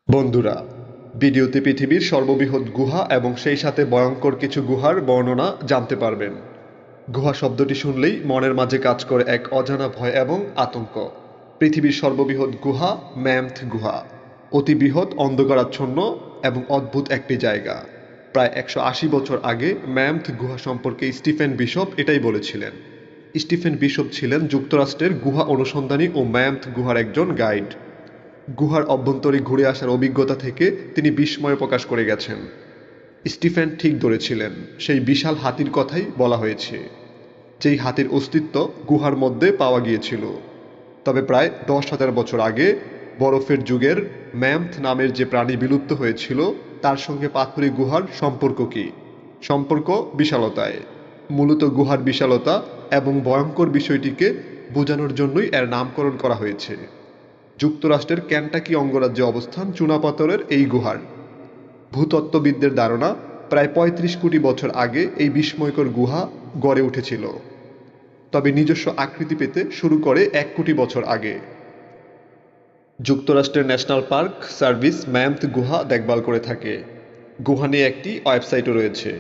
বন্ধুরা, ভিডিওতে পৃথিবীর সর্ববৃহৎ গুহা এবং সেই সাথে ভয়ঙ্কর কিছু গুহার বর্ণনা জানতে পারবেন। গুহা শব্দটি শুনলেই মনের মাঝে কাজ করে এক অজানা ভয় এবং আতঙ্ক। পৃথিবীর সর্ববৃহৎ গুহা ম্যামথ গুহা অতি বৃহৎ, অন্ধকারাচ্ছন্ন এবং অদ্ভুত একটি জায়গা। প্রায় 180 বছর আগে ম্যামথ গুহা সম্পর্কে স্টিফেন বিশপ এটাই বলেছিলেন। স্টিফেন বিশপ ছিলেন যুক্তরাষ্ট্রের গুহা অনুসন্ধানী ও ম্যামথ গুহার একজন গাইড। গুহার অভ্যন্তরে ঘুরে আসার অভিজ্ঞতা থেকে তিনি বিস্ময় প্রকাশ করে গেছেন। স্টিফেন ঠিক ধরেছিলেন, সেই বিশাল হাতির কথাই বলা হয়েছে, যেই হাতির অস্তিত্ব গুহার মধ্যে পাওয়া গিয়েছিল। তবে প্রায় 10,000 বছর আগে বরফের যুগের ম্যামথ নামের যে প্রাণী বিলুপ্ত হয়েছিল, তার সঙ্গে পাথুরে গুহার সম্পর্ক কী? সম্পর্ক বিশালতায়। মূলত গুহার বিশালতা এবং ভয়ঙ্কর বিষয়টিকে বোঝানোর জন্যই এর নামকরণ করা হয়েছে। যুক্তরাষ্ট্রের কেন্টাকি অঙ্গরাজ্যে অবস্থান চুনাপাথরের এই গুহার ভূতত্ত্ববিদদের ধারণা, প্রায় 35 কোটি বছর আগে এই বিস্ময়কর গুহা গড়ে উঠেছিল, তবে নিজস্ব আকৃতি পেতে শুরু করে 1 কোটি বছর আগে। যুক্তরাষ্ট্রের ন্যাশনাল পার্ক সার্ভিস ম্যামথ গুহা দেখভাল করে থাকে। গুহা নিয়ে একটি ওয়েবসাইটও রয়েছে।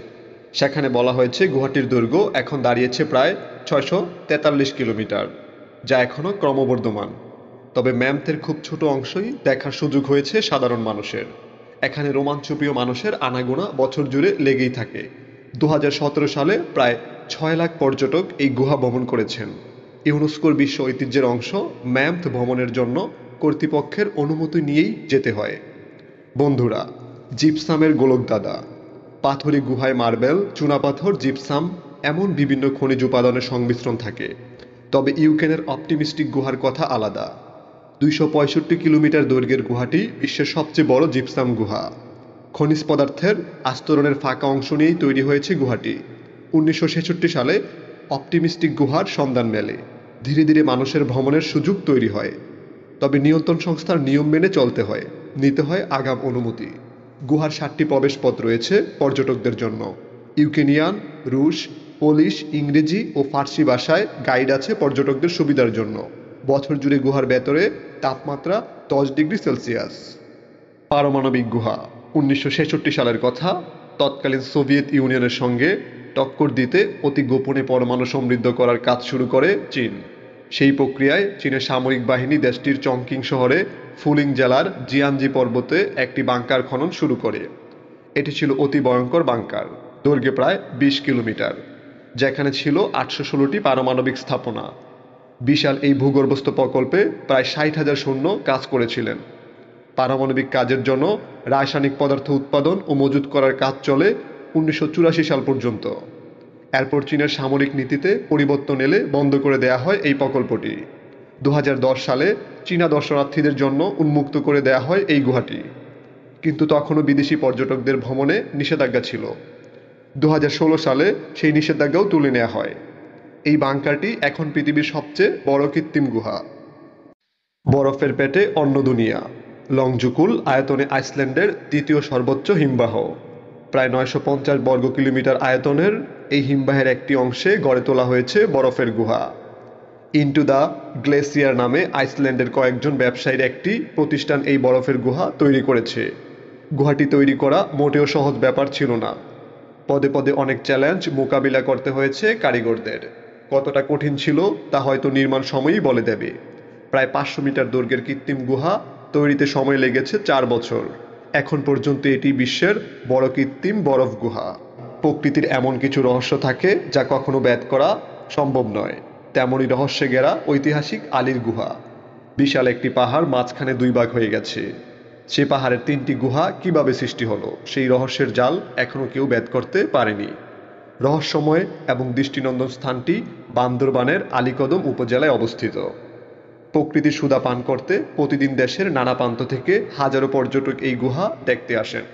সেখানে বলা হয়েছে গুহাটির দৈর্ঘ্য এখন দাঁড়িয়েছে প্রায় 643 কিলোমিটার, যা এখনও ক্রমবর্ধমান। তবে ম্যামথের খুব ছোট অংশই দেখার সুযোগ হয়েছে সাধারণ মানুষের। এখানে রোমাঞ্চপ্রিয় মানুষের আনাগোনা বছর জুড়ে লেগেই থাকে। 2017 সালে প্রায় 6 লাখ পর্যটক এই গুহা ভ্রমণ করেছেন। ইউনেস্কোর বিশ্ব ঐতিহ্যের অংশ ম্যামথ ভ্রমণের জন্য কর্তৃপক্ষের অনুমতি নিয়েই যেতে হয়। বন্ধুরা, জিপসামের গোলকধাঁধা। পাথুরে গুহায় মার্বেল, চুনাপাথর, জিপসাম এমন বিভিন্ন খনিজ উপাদানের সংমিশ্রণ থাকে। তবে ইউক্রেনের অপটিমিস্টিক গুহার কথা আলাদা। 265 কিলোমিটার দৈর্ঘ্যের গুহাটি বিশ্বের সবচেয়ে বড় জিপসাম গুহা। খনিজ পদার্থের আস্তরণের ফাঁকা অংশ নিয়েই তৈরি হয়েছে গুহাটি। 1966 সালে অপটিমিস্টিক গুহার সন্ধান মেলে। ধীরে ধীরে মানুষের ভ্রমণের সুযোগ তৈরি হয়। তবে নিয়ন্ত্রণ সংস্থার নিয়ম মেনে চলতে হয়, নিতে হয় আগাম অনুমতি। গুহার 7টি প্রবেশপথ রয়েছে পর্যটকদের জন্য। ইউক্রেনিয়ান, রুশ, পোলিশ, ইংরেজি ও ফার্সি ভাষায় গাইড আছে পর্যটকদের সুবিধার জন্য। বছর জুড়ে গুহার ভেতরে তাপমাত্রা 10 ডিগ্রি সেলসিয়াস। পারমাণবিক গুহা। 1966 সালের কথা। তৎকালীন সোভিয়েত ইউনিয়নের সঙ্গে টক্কর দিতে অতি গোপনে পরমাণু সমৃদ্ধ করার কাজ শুরু করে চীন। সেই প্রক্রিয়ায় চীনের সামরিক বাহিনী দেশটির চংকিং শহরে ফুলিং জেলার জিয়ানজি পর্বতে একটি বাংকার খনন শুরু করে। এটি ছিল অতি ভয়ঙ্কর বাংকার, দৈর্ঘ্যে প্রায় 20 কিলোমিটার, যেখানে ছিল 816টি পারমাণবিক স্থাপনা। বিশাল এই ভূগর্ভস্থ প্রকল্পে প্রায় 60,000 সৈন্য কাজ করেছিলেন। পারমাণবিক কাজের জন্য রাসায়নিক পদার্থ উৎপাদন ও মজুত করার কাজ চলে 1984 সাল পর্যন্ত। এরপর চীনের সামরিক নীতিতে পরিবর্তন এলে বন্ধ করে দেয়া হয় এই প্রকল্পটি। 2010 সালে চীনা দর্শনার্থীদের জন্য উন্মুক্ত করে দেয়া হয় এই গুহাটি, কিন্তু তখনও বিদেশি পর্যটকদের ভ্রমণে নিষেধাজ্ঞা ছিল। 2016 সালে সেই নিষেধাজ্ঞাও তুলে নেওয়া হয়। এই বাংকারটি এখন পৃথিবীর সবচেয়ে বড় কৃত্রিম গুহা। বরফের পেটে অন্য দুনিয়া। লংজুকুল আয়তনে আইসল্যান্ডের দ্বিতীয় সর্বোচ্চ হিমবাহ। প্রায় 950 বর্গ কিলোমিটার আয়তনের এই হিমবাহের একটি অংশে গড়ে তোলা হয়েছে বরফের গুহা। ইনটু দ্য গ্লেসিয়ার নামে আইসল্যান্ডের কয়েকজন ব্যবসায়ীর একটি প্রতিষ্ঠান এই বরফের গুহা তৈরি করেছে। গুহাটি তৈরি করা মোটেও সহজ ব্যাপার ছিল না। পদে পদে অনেক চ্যালেঞ্জ মোকাবিলা করতে হয়েছে কারিগরদের। কতটা কঠিন ছিল তা হয়তো নির্মাণ সময়ই বলে দেবে। প্রায় 500 মিটার দৈর্ঘ্যের কৃত্রিম গুহা তৈরিতে সময় লেগেছে 4 বছর। এখন পর্যন্ত এটি বিশ্বের বড় কৃত্রিম বরফ গুহা। প্রকৃতির এমন কিছু রহস্য থাকে যা কখনো ভেদ করা সম্ভব নয়। তেমনই রহস্যে ঘেরা ঐতিহাসিক আলীর গুহা। বিশাল একটি পাহাড় মাঝখানে 2 ভাগ হয়ে গেছে। সে পাহাড়ের 3টি গুহা কিভাবে সৃষ্টি হলো, সেই রহস্যের জাল এখনো কেউ ভেদ করতে পারেনি। রহস্যময় এবং দৃষ্টিনন্দন স্থানটি বান্দরবানের আলীকদম উপজেলায় অবস্থিত। প্রকৃতির সুধা পান করতে প্রতিদিন দেশের নানা প্রান্ত থেকে হাজারো পর্যটক এই গুহা দেখতে আসেন।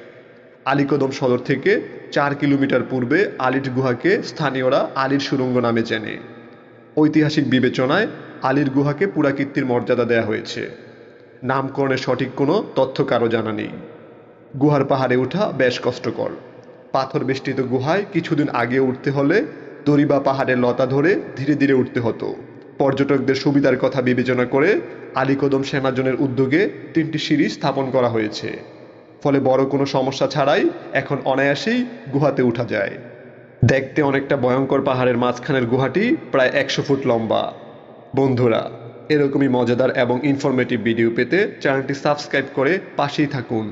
আলীকদম সদর থেকে 4 কিলোমিটার পূর্বে আলীর গুহাকে স্থানীয়রা আলীর সুড়ঙ্গ নামে চেনে। ঐতিহাসিক বিবেচনায় আলীর গুহাকে পুরাকীর্তির মর্যাদা দেওয়া হয়েছে। নামকরণের সঠিক কোনো তথ্য কারো জানা নেই। গুহার পাহাড়ে ওঠা বেশ কষ্টকর। পাথর বেষ্টিত গুহায় কিছুদিন আগে উঠতে হলে দড়ি বা পাহাড়ের লতা ধরে ধীরে ধীরে উঠতে হতো। পর্যটকদের সুবিধার কথা বিবেচনা করে আলীকদম সেনাজনের উদ্যোগে 3টি সিঁড়ি স্থাপন করা হয়েছে। ফলে বড় কোনো সমস্যা ছাড়াই এখন অনায়াসেই গুহাতে উঠা যায়। দেখতে অনেকটা ভয়ঙ্কর পাহাড়ের মাঝখানের গুহাটি প্রায় 100 ফুট লম্বা। বন্ধুরা, এরকমই মজাদার এবং ইনফরমেটিভ ভিডিও পেতে চ্যানেলটি সাবস্ক্রাইব করে পাশেই থাকুন।